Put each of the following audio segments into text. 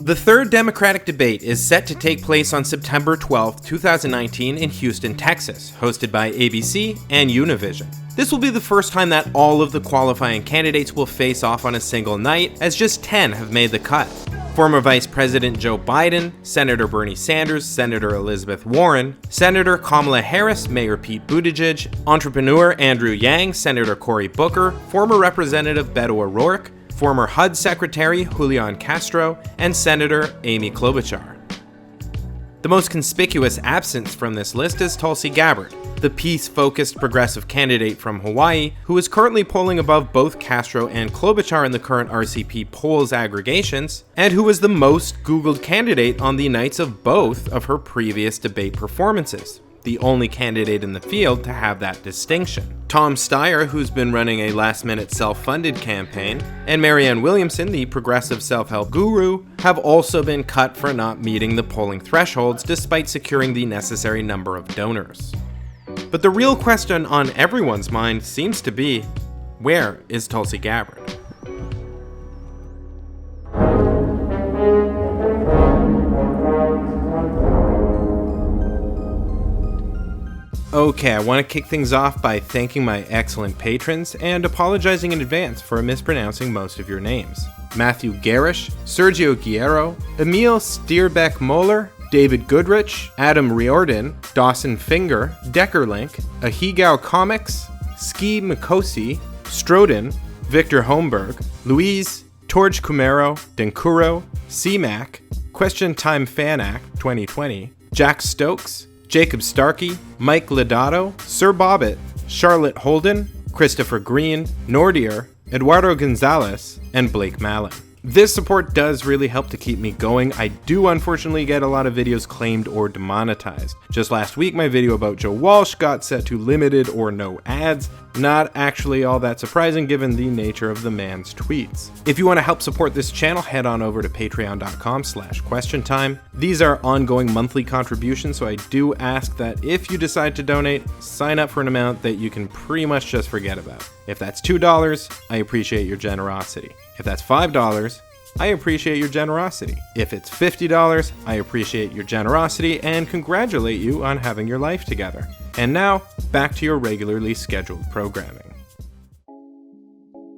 The third Democratic debate is set to take place on September 12, 2019 in Houston, Texas, hosted by ABC and Univision. This will be the first time that all of the qualifying candidates will face off on a single night, as just 10 have made the cut. Former Vice President Joe Biden, Senator Bernie Sanders, Senator Elizabeth Warren, Senator Kamala Harris, Mayor Pete Buttigieg, entrepreneur Andrew Yang, Senator Cory Booker, former Representative Beto O'Rourke, former HUD Secretary Julian Castro, and Senator Amy Klobuchar. The most conspicuous absence from this list is Tulsi Gabbard, the peace-focused progressive candidate from Hawaii, who is currently polling above both Castro and Klobuchar in the current RCP Polls aggregations, and who was the most Googled candidate on the nights of both of her previous debate performances, the only candidate in the field to have that distinction. Tom Steyer, who's been running a last-minute self-funded campaign, and Marianne Williamson, the progressive self-help guru, have also been cut for not meeting the polling thresholds despite securing the necessary number of donors. But the real question on everyone's mind seems to be, where is Tulsi Gabbard? Okay, I want to kick things off by thanking my excellent patrons and apologizing in advance for mispronouncing most of your names. Matthew Garish, Sergio Guerrero, Emil Stierbeck-Moller, David Goodrich, Adam Riordan, Dawson Finger, Deckerlink, Ahigao Comics, Ski Mikosi, Stroden, Victor Holmberg, Louise, Torge Kumero, Denkuro, CMAC, Question Time Fanac 2020, Jack Stokes, Jacob Starkey, Mike Lodato, Sir Bobbitt, Charlotte Holden, Christopher Green, Nordier, Eduardo Gonzalez, and Blake Mallon. This support does really help to keep me going. I do unfortunately get a lot of videos claimed or demonetized. Just last week, my video about Joe Walsh got set to limited or no ads. Not actually all that surprising given the nature of the man's tweets. If you want to help support this channel, head on over to patreon.com/questiontime. These are ongoing monthly contributions, so I do ask that if you decide to donate, sign up for an amount that you can pretty much just forget about. If that's $2, I appreciate your generosity. If that's $5, I appreciate your generosity. If it's $50, I appreciate your generosity and congratulate you on having your life together. And now, back to your regularly scheduled programming.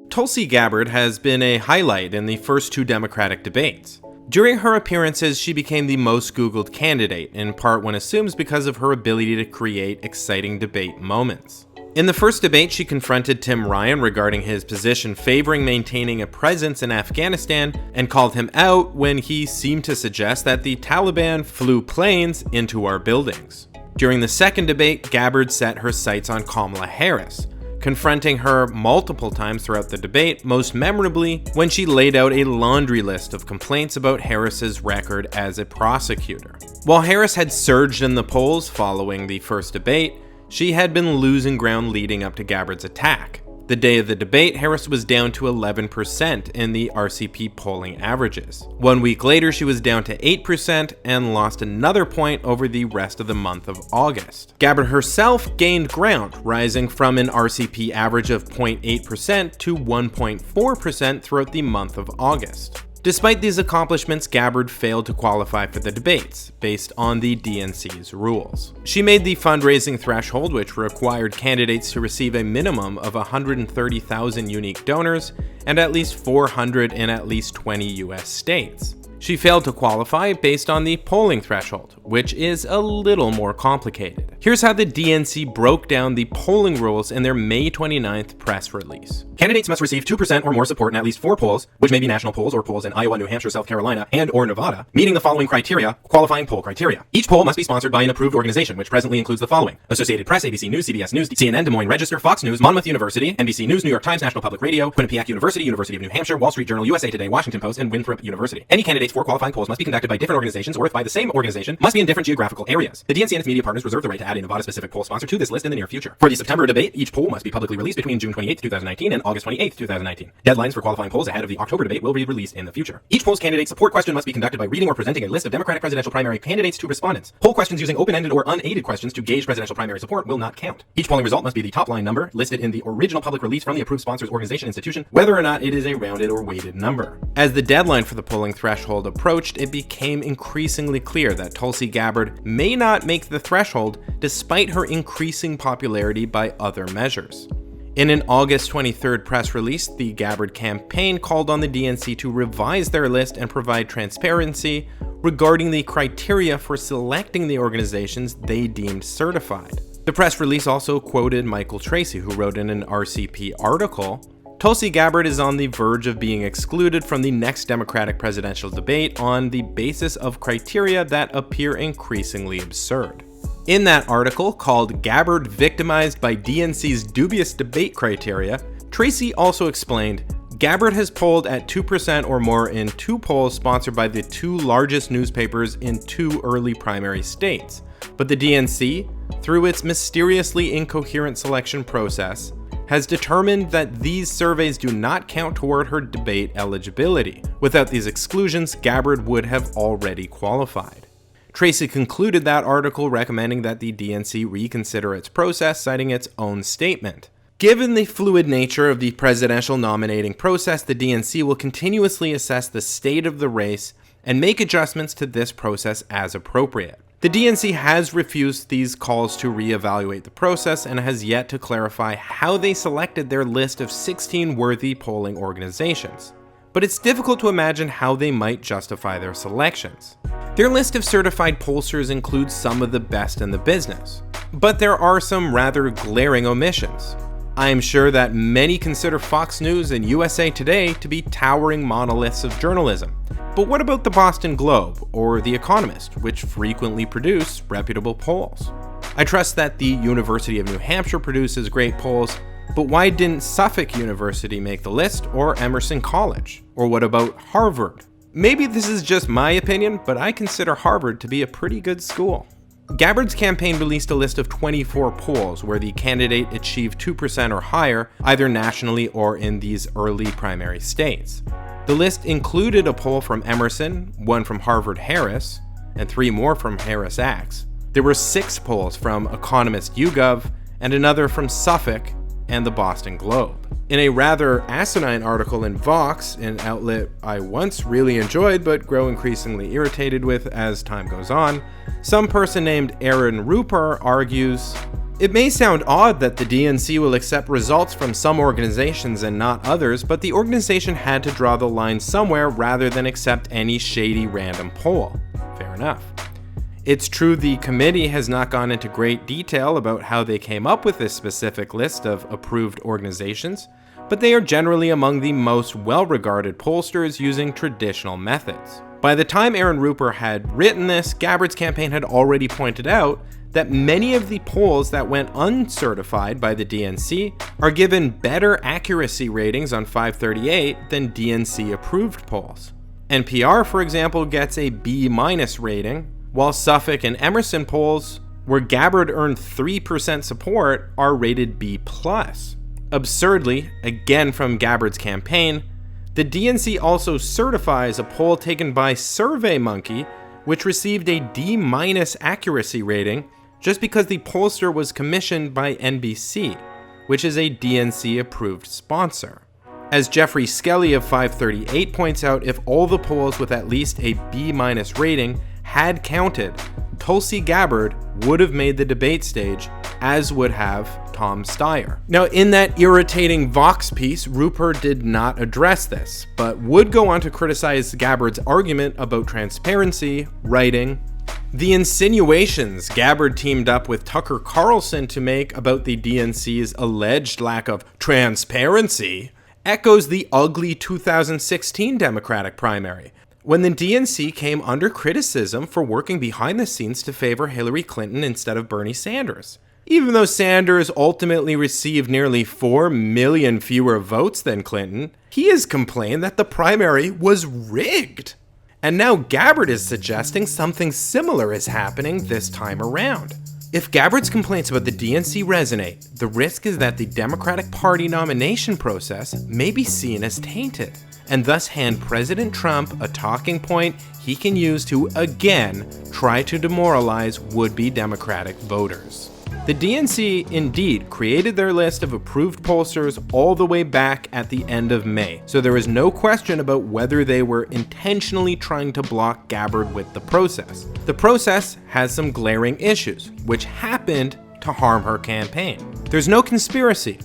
Tulsi Gabbard has been a highlight in the first two Democratic debates. During her appearances, she became the most Googled candidate, in part one assumes because of her ability to create exciting debate moments. In the first debate, she confronted Tim Ryan regarding his position favoring maintaining a presence in Afghanistan and called him out when he seemed to suggest that the Taliban flew planes into our buildings. During the second debate, Gabbard set her sights on Kamala Harris, confronting her multiple times throughout the debate, most memorably when she laid out a laundry list of complaints about Harris's record as a prosecutor. While Harris had surged in the polls following the first debate, she had been losing ground leading up to Gabbard's attack. The day of the debate, Harris was down to 11% in the RCP polling averages. 1 week later, she was down to 8% and lost another point over the rest of the month of August. Gabbard herself gained ground, rising from an RCP average of 0.8% to 1.4% throughout the month of August. Despite these accomplishments, Gabbard failed to qualify for the debates, based on the DNC's rules. She made the fundraising threshold, which required candidates to receive a minimum of 130,000 unique donors and at least 400 in at least 20 US states. She failed to qualify based on the polling threshold, which is a little more complicated. Here's how the DNC broke down the polling rules in their May 29th press release. Candidates must receive 2% or more support in at least 4 polls, which may be national polls or polls in Iowa, New Hampshire, South Carolina, and or Nevada, meeting the following criteria, qualifying poll criteria. Each poll must be sponsored by an approved organization, which presently includes the following: Associated Press, ABC News, CBS News, CNN, Des Moines Register, Fox News, Monmouth University, NBC News, New York Times, National Public Radio, Quinnipiac University, University of New Hampshire, Wall Street Journal, USA Today, Washington Post, and Winthrop University. Any candidates for qualifying polls must be conducted by different organizations, or if by the same organization, must be in different geographical areas. The DNC and its media partners reserve the right to add a Nevada-specific poll sponsor to this list in the near future. For the September debate, each poll must be publicly released between June 28, 2019 and August 28, 2019. Deadlines for qualifying polls ahead of the October debate will be released in the future. Each poll's candidate support question must be conducted by reading or presenting a list of Democratic presidential primary candidates to respondents. Poll questions using open-ended or unaided questions to gauge presidential primary support will not count. Each polling result must be the top-line number listed in the original public release from the approved sponsor's organization institution, whether or not it is a rounded or weighted number. As the deadline for the polling threshold approached, it became increasingly clear that Tulsi Gabbard may not make the threshold despite her increasing popularity by other measures. In an August 23rd press release, the Gabbard campaign called on the DNC to revise their list and provide transparency regarding the criteria for selecting the organizations they deemed certified. The press release also quoted Michael Tracy, who wrote in an RCP article, "Tulsi Gabbard is on the verge of being excluded from the next Democratic presidential debate on the basis of criteria that appear increasingly absurd." In that article, called "Gabbard Victimized by DNC's Dubious Debate Criteria," Tracy also explained, Gabbard has polled at 2% or more in 2 polls sponsored by the 2 largest newspapers in 2 early primary states. But the DNC, through its mysteriously incoherent selection process, has determined that these surveys do not count toward her debate eligibility. Without these exclusions, Gabbard would have already qualified. Tracy concluded that article recommending that the DNC reconsider its process, citing its own statement. Given the fluid nature of the presidential nominating process, the DNC will continuously assess the state of the race and make adjustments to this process as appropriate. The DNC has refused these calls to reevaluate the process and has yet to clarify how they selected their list of 16 worthy polling organizations. But it's difficult to imagine how they might justify their selections. Their list of certified pollsters includes some of the best in the business, but there are some rather glaring omissions. I am sure that many consider Fox News and USA Today to be towering monoliths of journalism. But what about the Boston Globe or The Economist, which frequently produce reputable polls? I trust that the University of New Hampshire produces great polls, but why didn't Suffolk University make the list, or Emerson College? Or what about Harvard? Maybe this is just my opinion, but I consider Harvard to be a pretty good school. Gabbard's campaign released a list of 24 polls where the candidate achieved 2% or higher, either nationally or in these early primary states. The list included a poll from Emerson, one from Harvard-Harris, and 3 more from Harris-Axe. There were 6 polls from Economist YouGov and another from Suffolk and the Boston Globe. In a rather asinine article in Vox, an outlet I once really enjoyed but grow increasingly irritated with as time goes on, some person named Aaron Rupert argues, "It may sound odd that the DNC will accept results from some organizations and not others, but the organization had to draw the line somewhere rather than accept any shady random poll." Fair enough. It's true the committee has not gone into great detail about how they came up with this specific list of approved organizations, but they are generally among the most well-regarded pollsters using traditional methods. By the time Aaron Rupert had written this, Gabbard's campaign had already pointed out that many of the polls that went uncertified by the DNC are given better accuracy ratings on 538 than DNC-approved polls. NPR, for example, gets a B- rating, while Suffolk and Emerson polls, where Gabbard earned 3% support, are rated B+. Absurdly, again from Gabbard's campaign, the DNC also certifies a poll taken by SurveyMonkey, which received a D- accuracy rating just because the pollster was commissioned by NBC, which is a DNC-approved sponsor. As Jeffrey Skelly of 538 points out, if all the polls with at least a B- rating had counted, Tulsi Gabbard would have made the debate stage, as would have Tom Steyer. Now, in that irritating Vox piece, Rupert did not address this, but would go on to criticize Gabbard's argument about transparency, writing, "The insinuations Gabbard teamed up with Tucker Carlson to make about the DNC's alleged lack of transparency echoes the ugly 2016 Democratic primary, when the DNC came under criticism for working behind the scenes to favor Hillary Clinton instead of Bernie Sanders. Even though Sanders ultimately received nearly 4 million fewer votes than Clinton, he has complained that the primary was rigged. And now Gabbard is suggesting something similar is happening this time around. If Gabbard's complaints about the DNC resonate, the risk is that the Democratic Party nomination process may be seen as tainted, and thus hand President Trump a talking point he can use to, again, try to demoralize would-be Democratic voters. The DNC indeed created their list of approved pollsters all the way back at the end of May, so there is no question about whether they were intentionally trying to block Gabbard with the process. The process has some glaring issues, which happened to harm her campaign. There's no conspiracy,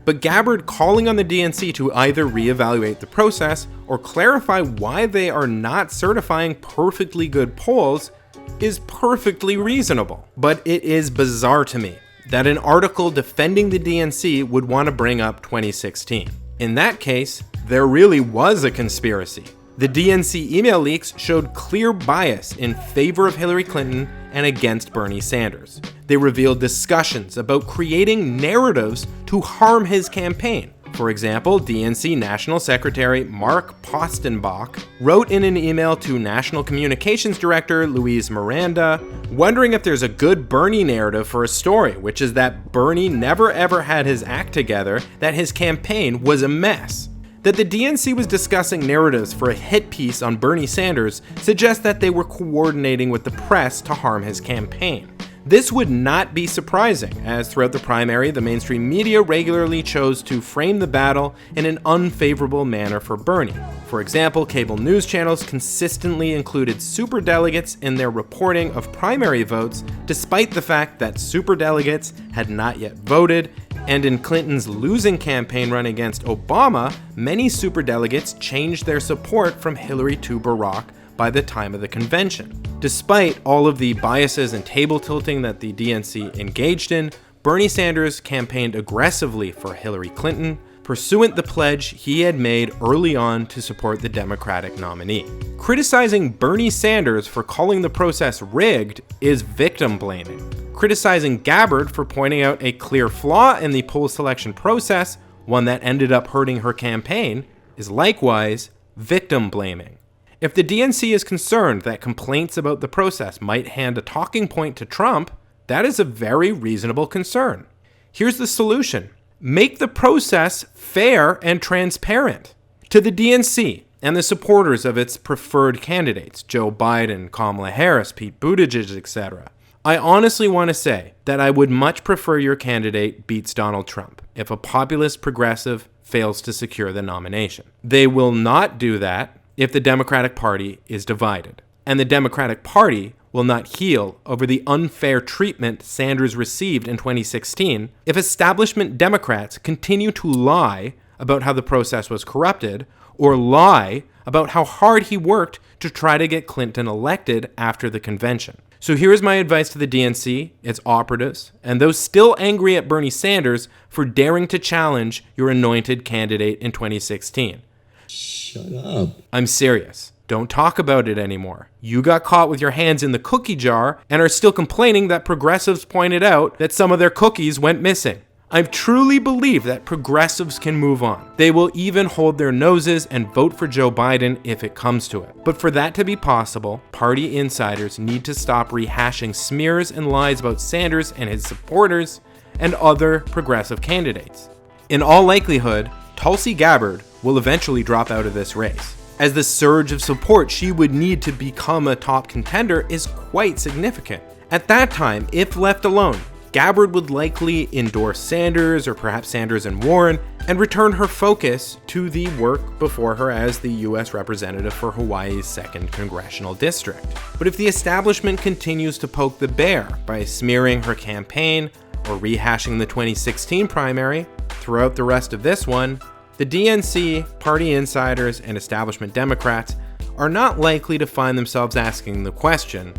but Gabbard calling on the DNC to either reevaluate the process or clarify why they are not certifying perfectly good polls is perfectly reasonable. But it is bizarre to me that an article defending the DNC would want to bring up 2016. In that case, there really was a conspiracy. The DNC email leaks showed clear bias in favor of Hillary Clinton and against Bernie Sanders. They revealed discussions about creating narratives to harm his campaign. For example, DNC National Secretary Mark Postenbach wrote in an email to National Communications Director Louise Miranda, wondering if there's a good Bernie narrative for a story, which is that Bernie never ever had his act together, that his campaign was a mess. That the DNC was discussing narratives for a hit piece on Bernie Sanders suggests that they were coordinating with the press to harm his campaign. This would not be surprising, as throughout the primary, the mainstream media regularly chose to frame the battle in an unfavorable manner for Bernie. For example, cable news channels consistently included superdelegates in their reporting of primary votes, despite the fact that superdelegates had not yet voted, and in Clinton's losing campaign run against Obama, many superdelegates changed their support from Hillary to Barack by the time of the convention. Despite all of the biases and table tilting that the DNC engaged in, Bernie Sanders campaigned aggressively for Hillary Clinton, pursuant the pledge he had made early on to support the Democratic nominee. Criticizing Bernie Sanders for calling the process rigged is victim blaming. Criticizing Gabbard for pointing out a clear flaw in the poll selection process, one that ended up hurting her campaign, is likewise victim blaming. If the DNC is concerned that complaints about the process might hand a talking point to Trump, that is a very reasonable concern. Here's the solution. Make the process fair and transparent. To the DNC and the supporters of its preferred candidates, Joe Biden, Kamala Harris, Pete Buttigieg, etc., I honestly want to say that I would much prefer your candidate beats Donald Trump if a populist progressive fails to secure the nomination. They will not do that if the Democratic Party is divided. And the Democratic Party will not heal over the unfair treatment Sanders received in 2016 if establishment Democrats continue to lie about how the process was corrupted or lie about how hard he worked to try to get Clinton elected after the convention. So here's my advice to the DNC, its operatives, and those still angry at Bernie Sanders for daring to challenge your anointed candidate in 2016. Shut up. I'm serious. Don't talk about it anymore. You got caught with your hands in the cookie jar and are still complaining that progressives pointed out that some of their cookies went missing. I truly believe that progressives can move on. They will even hold their noses and vote for Joe Biden if it comes to it. But for that to be possible, party insiders need to stop rehashing smears and lies about Sanders and his supporters and other progressive candidates. In all likelihood, Tulsi Gabbard will eventually drop out of this race, as the surge of support she would need to become a top contender is quite significant. At that time, if left alone, Gabbard would likely endorse Sanders, or perhaps Sanders and Warren, and return her focus to the work before her as the U.S. representative for Hawaii's 2nd Congressional District. But if the establishment continues to poke the bear by smearing her campaign or rehashing the 2016 primary throughout the rest of this one, the DNC, party insiders, and establishment Democrats are not likely to find themselves asking the question,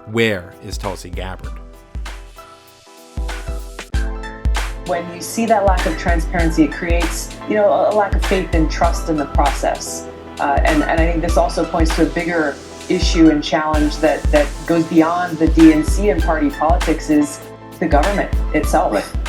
where is Tulsi Gabbard? When you see that lack of transparency, it creates, a lack of faith and trust in the process. And I think this also points to a bigger issue and challenge that goes beyond the DNC and party politics, is the government itself. Right.